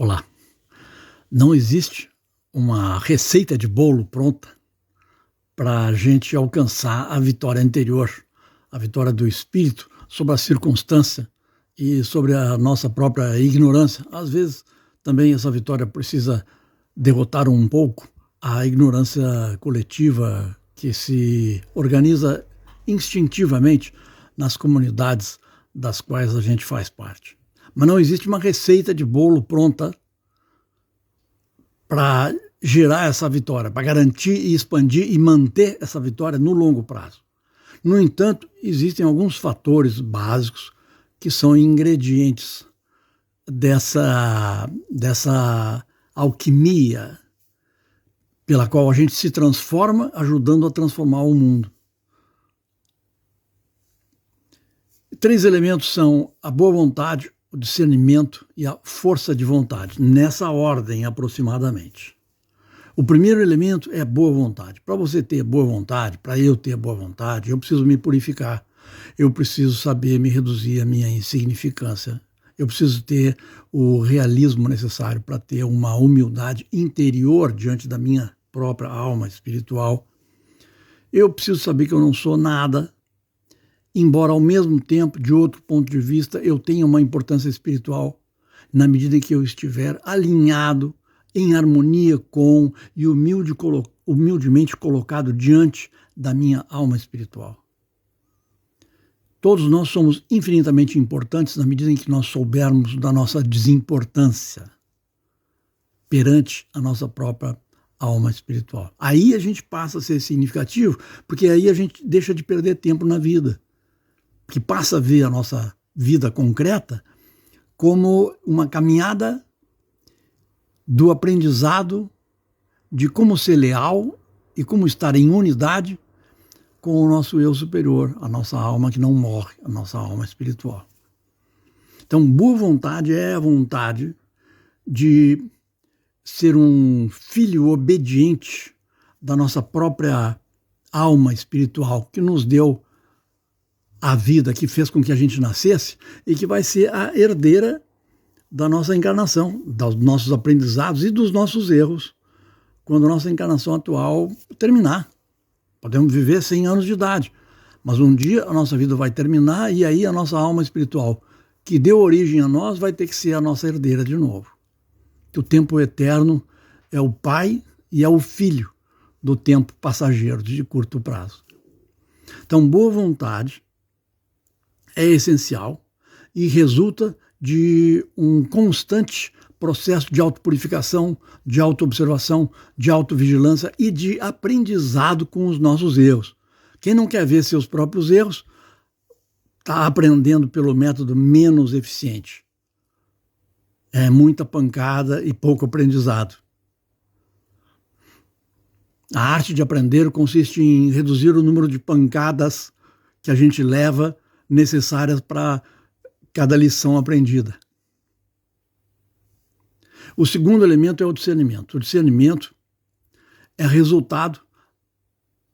Olá, não existe uma receita de bolo pronta para a gente alcançar a vitória interior, a vitória do espírito sobre a circunstância e sobre a nossa própria ignorância. Às vezes também essa vitória precisa derrotar um pouco a ignorância coletiva que se organiza instintivamente nas comunidades das quais a gente faz parte. Mas não existe uma receita de bolo pronta para gerar essa vitória, para garantir e expandir e manter essa vitória no longo prazo. No entanto, existem alguns fatores básicos que são ingredientes dessa alquimia pela qual a gente se transforma, ajudando a transformar o mundo. 3 elementos são a boa vontade, o discernimento e a força de vontade, nessa ordem aproximadamente. O primeiro elemento é a boa vontade. Para você ter boa vontade, para eu ter boa vontade, eu preciso me purificar, eu preciso saber me reduzir a minha insignificância, eu preciso ter o realismo necessário para ter uma humildade interior diante da minha própria alma espiritual. Eu preciso saber que eu não sou nada, embora ao mesmo tempo, de outro ponto de vista, eu tenha uma importância espiritual, na medida em que eu estiver alinhado, em harmonia com e humildemente colocado diante da minha alma espiritual. Todos nós somos infinitamente importantes na medida em que nós soubermos da nossa desimportância perante a nossa própria alma espiritual. Aí a gente passa a ser significativo, porque aí a gente deixa de perder tempo na vida, que passa a ver a nossa vida concreta como uma caminhada do aprendizado de como ser leal e como estar em unidade com o nosso eu superior, a nossa alma que não morre, a nossa alma espiritual. Então, boa vontade é a vontade de ser um filho obediente da nossa própria alma espiritual, que nos deu a vida, que fez com que a gente nascesse e que vai ser a herdeira da nossa encarnação, dos nossos aprendizados e dos nossos erros, quando a nossa encarnação atual terminar. Podemos viver 100 anos de idade, mas um dia a nossa vida vai terminar e aí a nossa alma espiritual, que deu origem a nós, vai ter que ser a nossa herdeira de novo. O tempo eterno é o pai e é o filho do tempo passageiro de curto prazo. Então, boa vontade é essencial e resulta de um constante processo de autopurificação, de autoobservação, de autovigilância e de aprendizado com os nossos erros. Quem não quer ver seus próprios erros está aprendendo pelo método menos eficiente. É muita pancada e pouco aprendizado. A arte de aprender consiste em reduzir o número de pancadas que a gente leva necessárias para cada lição aprendida. O segundo elemento é o discernimento. O discernimento é resultado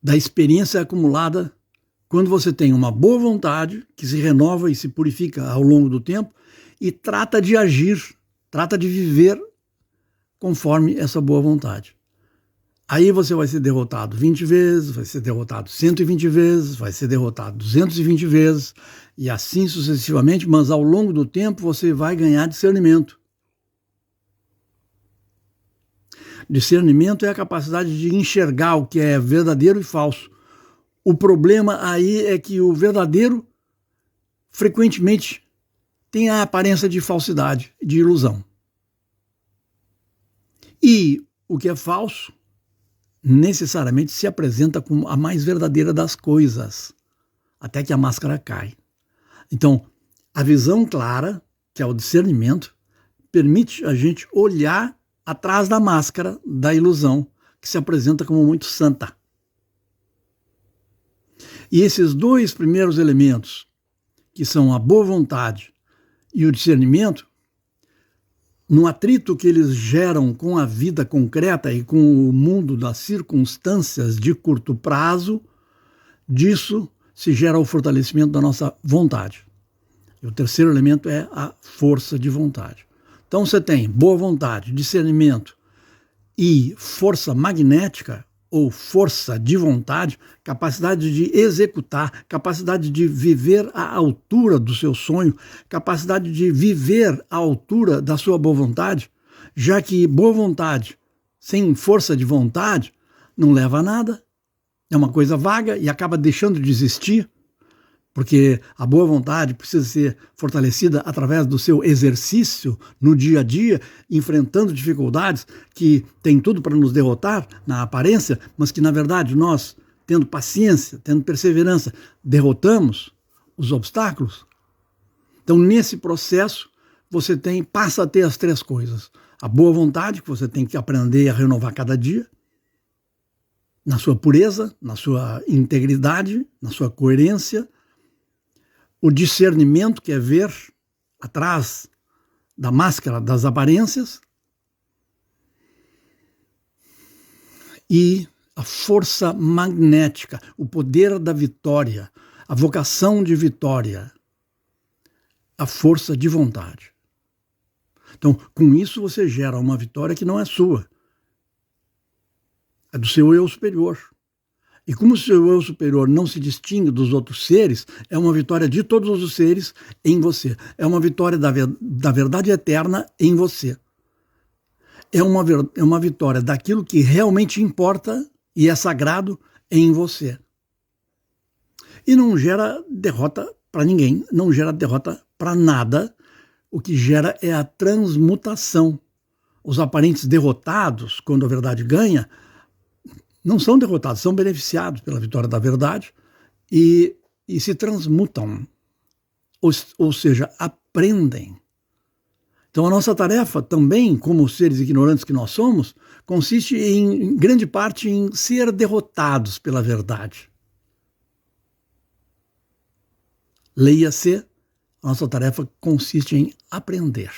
da experiência acumulada quando você tem uma boa vontade que se renova e se purifica ao longo do tempo e trata de agir, trata de viver conforme essa boa vontade. Aí você vai ser derrotado 20 vezes, vai ser derrotado 120 vezes, vai ser derrotado 220 vezes, e assim sucessivamente, mas ao longo do tempo você vai ganhar discernimento. Discernimento é a capacidade de enxergar o que é verdadeiro e falso. O problema aí é que o verdadeiro frequentemente tem a aparência de falsidade, de ilusão. E o que é falso necessariamente se apresenta como a mais verdadeira das coisas, até que a máscara cai. Então, a visão clara, que é o discernimento, permite a gente olhar atrás da máscara da ilusão, que se apresenta como muito santa. E esses 2 primeiros elementos, que são a boa vontade e o discernimento, no atrito que eles geram com a vida concreta e com o mundo das circunstâncias de curto prazo, disso se gera o fortalecimento da nossa vontade. E o terceiro elemento é a força de vontade. Então você tem boa vontade, discernimento e força magnética, ou força de vontade, capacidade de executar, capacidade de viver à altura do seu sonho, capacidade de viver à altura da sua boa vontade, já que boa vontade sem força de vontade não leva a nada, é uma coisa vaga e acaba deixando de existir, porque a boa vontade precisa ser fortalecida através do seu exercício no dia a dia, enfrentando dificuldades que têm tudo para nos derrotar na aparência, mas que na verdade nós, tendo paciência, tendo perseverança, derrotamos os obstáculos. Então nesse processo você passa a ter as três coisas: a boa vontade, que você tem que aprender a renovar cada dia, na sua pureza, na sua integridade, na sua coerência, o discernimento, que é ver atrás da máscara das aparências, e a força magnética, o poder da vitória, a vocação de vitória, a força de vontade. Então, com isso você gera uma vitória que não é sua, é do seu eu superior. E como o seu eu superior não se distingue dos outros seres, é uma vitória de todos os seres em você. É uma vitória da verdade eterna em você. É uma vitória daquilo que realmente importa e é sagrado em você. E não gera derrota para ninguém, não gera derrota para nada. O que gera é a transmutação. Os aparentes derrotados, quando a verdade ganha, não são derrotados, são beneficiados pela vitória da verdade e se transmutam, ou seja, aprendem. Então a nossa tarefa também, como seres ignorantes que nós somos, consiste em grande parte em ser derrotados pela verdade. Leia-se, a nossa tarefa consiste em aprender.